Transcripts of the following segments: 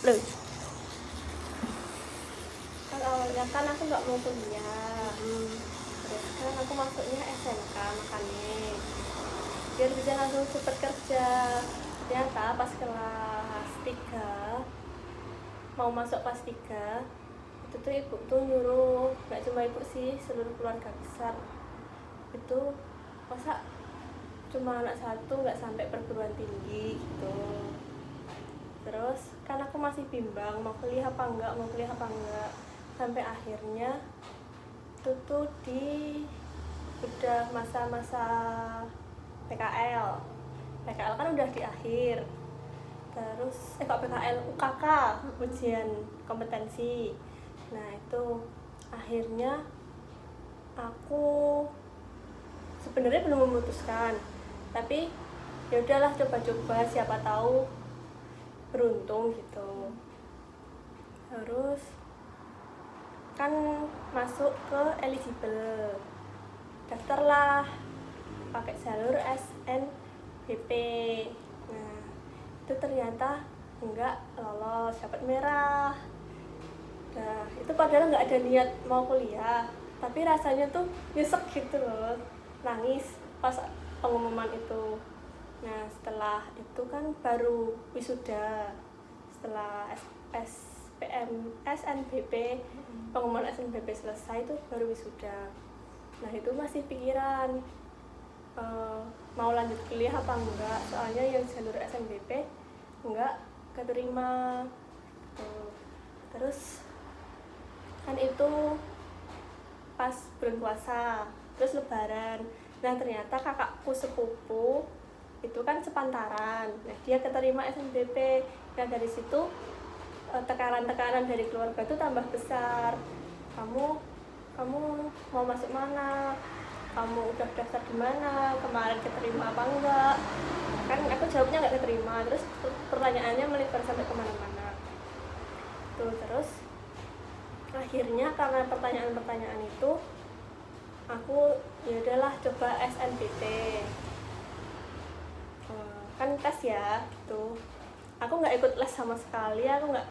Loh, kan awalnya kan aku nggak mau kuliah. Terus kan aku masuknya SMK makanya biar bisa langsung cepet kerja. Ternyata pas kelas 3 mau masuk kelas 3 itu tuh ibu tuh nyuruh, nggak cuma ibu sih, seluruh keluarga besar itu, masa cuma anak satu nggak sampai perguruan tinggi gitu. Terus kan aku masih bimbang mau kuliah apa enggak, sampai akhirnya itu tuh udah masa-masa PKL kan udah di akhir. Terus kok PKL, UKK, ujian kompetensi. Nah itu akhirnya aku sebenarnya belum memutuskan, tapi ya udahlah coba-coba, siapa tahu beruntung gitu. Terus kan masuk ke eligible, daftarlah pakai jalur SNBP. Nah itu ternyata enggak lolos, dapat merah. Nah itu padahal nggak ada niat mau kuliah, tapi rasanya tuh nyesek gitu loh, nangis pas pengumuman itu. Nah setelah itu kan baru wisuda, setelah SNBP, pengumuman SNBP selesai itu baru wisuda. Nah itu masih pikiran mau lanjut kuliah apa enggak, soalnya yang jalur SNBP enggak keterima gitu. Terus kan itu pas bulan puasa, terus lebaran. Nah ternyata kakakku sepupu itu kan sepantaran, nah dia keterima SNBP. Nah dari situ tekanan-tekanan dari keluarga itu tambah besar. Kamu mau masuk mana, kamu udah daftar di mana, kemarin keterima apa enggak. Kan aku jawabnya nggak keterima, terus pertanyaannya melebar sampai kemana-mana tuh. Terus akhirnya karena pertanyaan-pertanyaan itu, aku ya udahlah coba SNBT. Kan tes ya gitu. Aku nggak ikut les sama sekali, aku nggak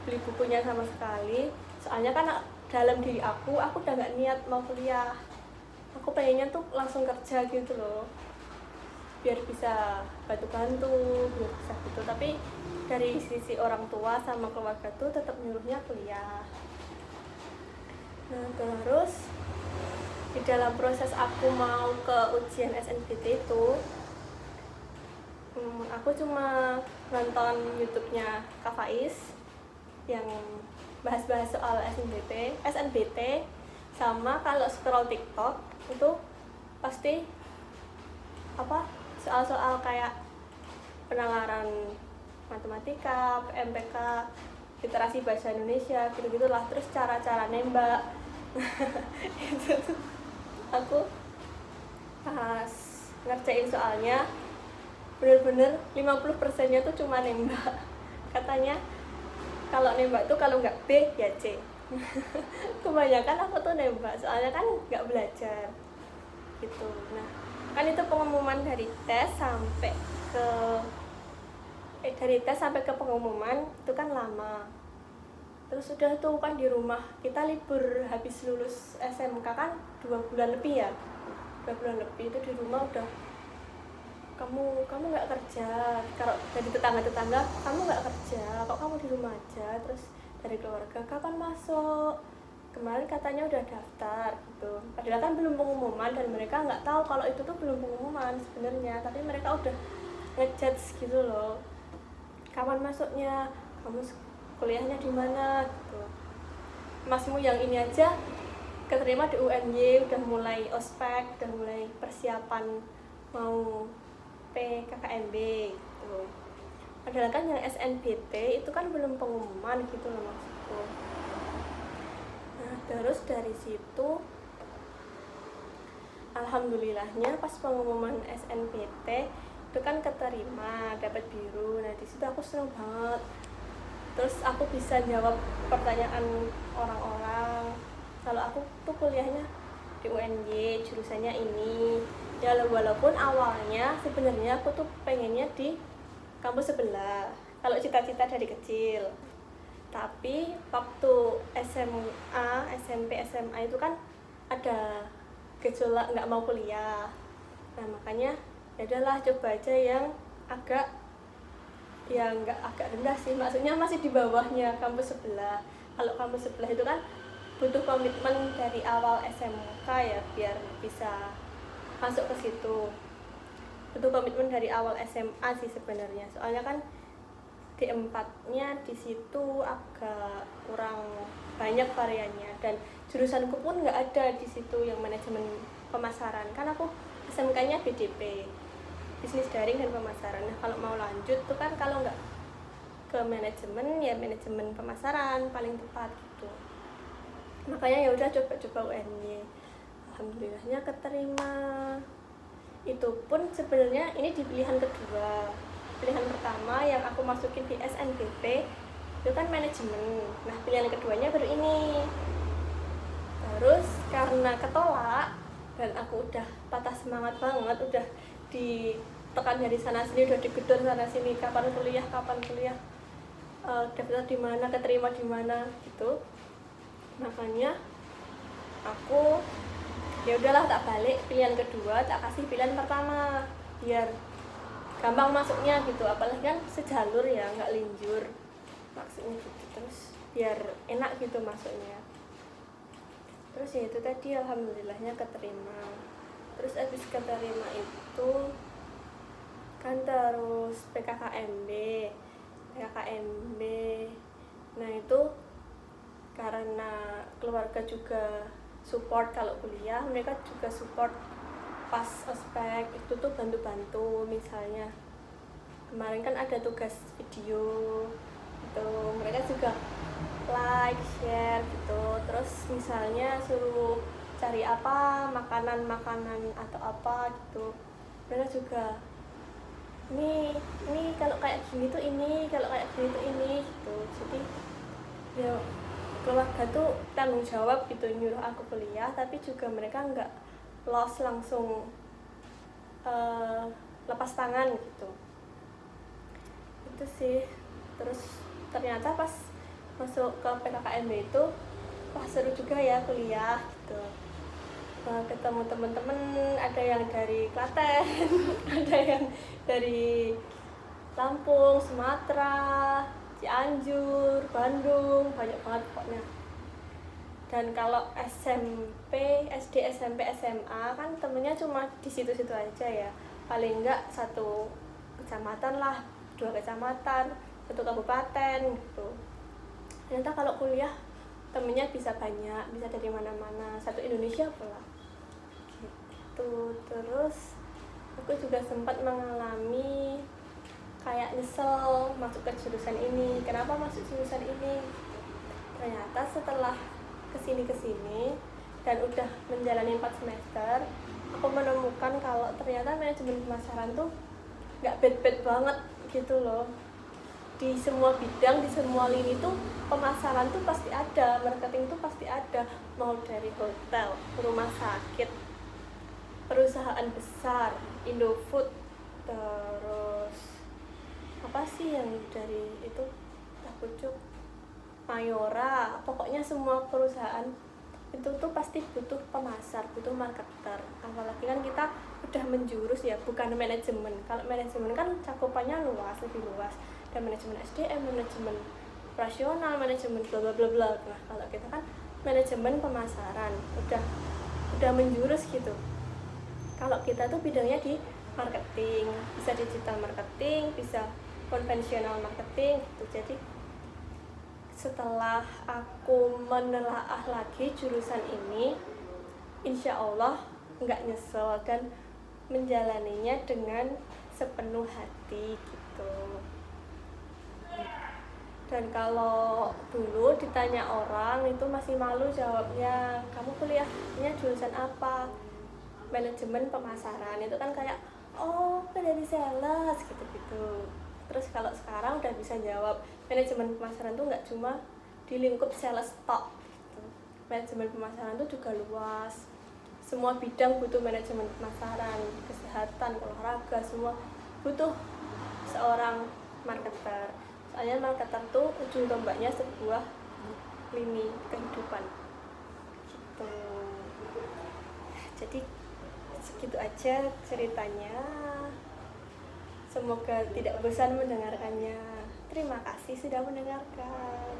beli bukunya sama sekali, soalnya kan dalam diri aku udah nggak niat mau kuliah. Aku pengennya tuh langsung kerja gitu loh, biar bisa bantu-bantu, biar bisa gitu. Tapi dari sisi orang tua sama keluarga tuh tetap nyuruhnya kuliah. Nah terus di dalam proses aku mau ke ujian SNBT itu, aku cuma nonton YouTube-nya Kak Faiz yang bahas-bahas soal SNBT, sama kalau scroll TikTok itu pasti soal-soal kayak penalaran matematika, PMPK, literasi bahasa Indonesia gitu-gitulah. Terus cara-cara nembak. Itu aku pas ngerjain soalnya bener-bener 50%-nya tuh cuma nembak. Katanya kalau nembak tuh kalau nggak B ya C. Kebanyakan aku tuh nembak, soalnya kan nggak belajar gitu. Nah kan itu pengumuman dari tes sampai ke pengumuman itu kan lama. Terus udah tuh kan di rumah, kita libur habis lulus SMK kan 2 bulan lebih ya, 2 bulan lebih itu di rumah udah, kamu nggak kerja. Kalau dari tetangga kamu nggak kerja, kok kamu di rumah aja. Terus dari keluarga, kapan masuk, kemarin katanya udah daftar gitu. Padahal kan belum pengumuman, dan mereka nggak tahu kalau itu tuh belum pengumuman sebenarnya, tapi mereka udah ngejudge gitu loh, kapan masuknya, kamu kuliahnya di mana gitu. Masmu yang ini aja keterima di UNY, udah mulai ospek, udah mulai persiapan mau PKKMB gitu. Padahal kan yang SNBT itu kan belum pengumuman gitu loh maksudku. Nah terus dari situ alhamdulillahnya pas pengumuman SNBT itu kan keterima, dapat biru. Nah di situ aku seneng banget. Terus aku bisa jawab pertanyaan orang-orang. Kalau aku tuh kuliahnya di UNY, jurusannya ini. Ya walaupun awalnya sebenarnya aku tuh pengennya di kampus sebelah, kalau cita-cita dari kecil. Tapi waktu SMA, SMP, SMA itu kan ada gejolak nggak mau kuliah. Nah makanya ya udahlah coba aja yang agak, ya nggak agak rendah sih, maksudnya masih di bawahnya kampus sebelah. Kalau kampus sebelah itu kan butuh komitmen dari awal SMK ya biar bisa masuk ke situ. Butuh komitmen dari awal SMA sih sebenarnya, soalnya kan D4-nya di situ agak kurang banyak variannya, dan jurusanku pun nggak ada di situ yang manajemen pemasaran. Kan aku SMK-nya BDP, bisnis daring dan pemasaran. Nah kalau mau lanjut tuh kan kalau nggak ke manajemen ya manajemen pemasaran paling tepat gitu. Makanya ya udah coba-coba UNY. Alhamdulillahnya keterima. Itu pun sebenarnya ini di pilihan kedua. Pilihan pertama yang aku masukin di SNBP itu kan manajemen. Nah pilihan keduanya baru ini. Terus karena ketolak dan aku udah patah semangat banget, udah ditekan dari sana sini, udah digedor sana sini, kapan kuliah, daftar di mana, keterima di mana gitu. Makanya aku ya udahlah tak balik pilihan kedua, tak kasih pilihan pertama biar gampang masuknya gitu, apalagi kan sejalur ya, nggak linjur maksudnya gitu, terus biar enak gitu masuknya. Terus ya itu tadi alhamdulillahnya keterima. Terus abis keterima itu kan terus PKKMB. Nah itu karena keluarga juga support kalau kuliah, mereka juga support pas ospek itu tuh bantu-bantu. Misalnya kemarin kan ada tugas video gitu, mereka juga like, share gitu. Terus misalnya suruh cari apa, makanan atau apa gitu, mereka juga ini kalau kayak gini tuh ini, kalau kayak gini tuh ini gitu. Jadi ya keluarga tuh tanggung jawab gitu nyuruh aku kuliah, tapi juga mereka nggak lost langsung lepas tangan gitu. Itu sih. Terus ternyata pas masuk ke PKKMB itu wah seru juga ya kuliah gitu. Ketemu temen-temen, ada yang dari Klaten ada yang dari Lampung, Sumatera, Cianjur, Bandung, banyak banget pokoknya. Dan kalau SMP, SD, SMP, SMA kan temennya cuma di situ-situ aja ya, paling enggak satu kecamatan lah, 2 kecamatan, 1 kabupaten gitu. Ternyata kalau kuliah temennya bisa banyak, bisa dari mana-mana, satu Indonesia pula gitu. Terus aku juga sempat mengalami kayak nyesel masuk ke jurusan ini, kenapa masuk jurusan ini. Ternyata setelah kesini dan udah menjalani 4 semester, aku menemukan kalau ternyata manajemen pemasaran tuh nggak bad banget gitu loh. Di semua bidang, di semua lini tuh pemasaran tuh pasti ada, marketing tuh pasti ada, mau dari hotel, rumah sakit, perusahaan besar, Indofood, terus apa sih yang dari itu Takucuk, Mayora, pokoknya semua perusahaan itu tuh pasti butuh pemasar, butuh marketer. Apalagi kan kita udah menjurus ya, bukan manajemen. Kalau manajemen kan cakupannya luas, lebih luas. Dan manajemen SDM, manajemen operasional, manajemen bla bla bla bla. Nah, kalau kita kan manajemen pemasaran, udah menjurus gitu. Kalau kita tuh bidangnya di marketing, bisa digital marketing, bisa konvensional marketing gitu. Jadi setelah aku menelaah lagi jurusan ini, insya Allah nggak nyesel dan menjalaninya dengan sepenuh hati gitu. Dan kalau dulu ditanya orang itu masih malu jawabnya, kamu kuliahnya jurusan apa? Manajemen pemasaran. Itu kan kayak oh kan dari sales gitu-gitu. Terus kalau sekarang udah bisa jawab, manajemen pemasaran tuh nggak cuma di lingkup sales tok gitu. Manajemen pemasaran tuh juga luas, semua bidang butuh manajemen pemasaran, kesehatan, olahraga, semua butuh seorang marketer, soalnya marketer tuh ujung tombaknya sebuah lini kehidupan gitu. Jadi segitu aja ceritanya, semoga tidak bosan mendengarkannya. Terima kasih sudah mendengarkan.